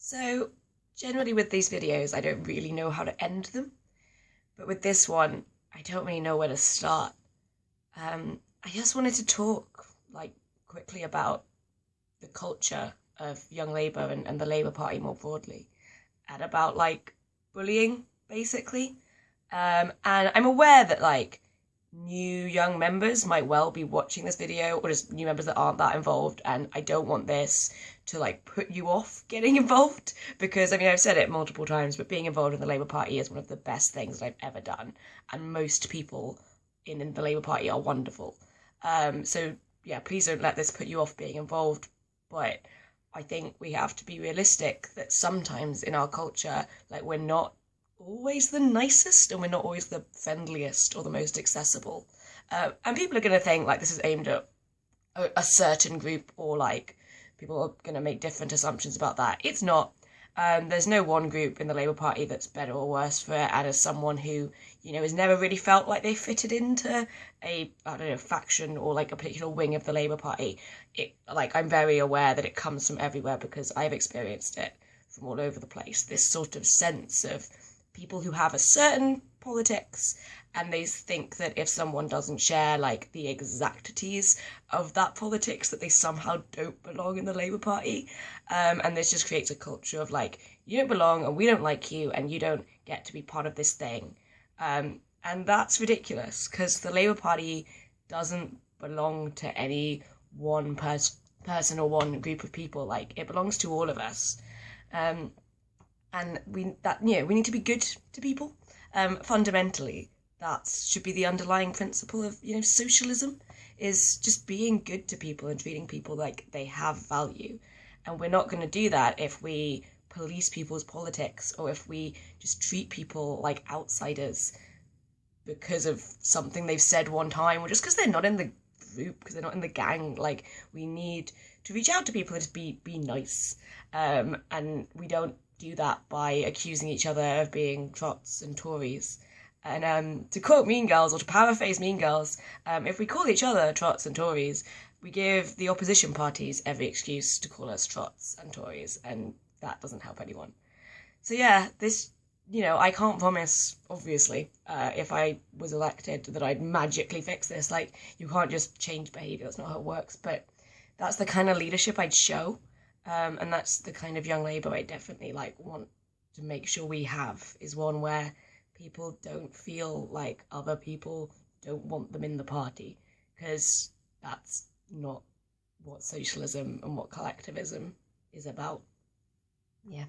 So generally with these videos, I don't really know how to end them, but with this one, I don't really know where to start. I just wanted to talk quickly about the culture of Young Labour and the Labour Party more broadly, and about bullying basically. And I'm aware that new young members might well be watching this video, or just new members that aren't that involved, and I don't want this to put you off getting involved, because I've said it multiple times, but being involved in the Labour Party is one of the best things that I've ever done, and most people in the Labour Party are wonderful. So yeah, please don't let this put you off being involved, but I think we have to be realistic that sometimes in our culture, we're not always the nicest, and we're not always the friendliest or the most accessible. And people are going to think this is aimed at a certain group, or people are going to make different assumptions about that. It's not. There's no one group in the Labour Party that's better or worse for it. And as someone who, has never really felt like they fitted into faction or a particular wing of the Labour Party, I'm very aware that it comes from everywhere, because I've experienced it from all over the place. This sort of sense of people who have a certain politics, and they think that if someone doesn't share the exactities of that politics, that they somehow don't belong in the Labour Party. And this just creates a culture of you don't belong, and we don't like you, and you don't get to be part of this thing. And that's ridiculous, because the Labour Party doesn't belong to any one person or one group of people. It belongs to all of us. And we need to be good to people. Fundamentally, that should be the underlying principle of socialism, is just being good to people and treating people like they have value. And we're not going to do that if we police people's politics, or if we just treat people like outsiders because of something they've said one time, or just because they're not in the group, because they're not in the gang. We need to reach out to people and just be nice. And we don't do that by accusing each other of being trots and Tories. And to quote Mean Girls, or to paraphrase Mean Girls, if we call each other trots and Tories, we give the opposition parties every excuse to call us trots and Tories, and that doesn't help anyone. So yeah, this, I can't promise, obviously, if I was elected, that I'd magically fix this. You can't just change behaviour, that's not how it works, but that's the kind of leadership I'd show. And that's the kind of Young Labour I definitely want to make sure we have, is one where people don't feel like other people don't want them in the party, because that's not what socialism and what collectivism is about. Yeah.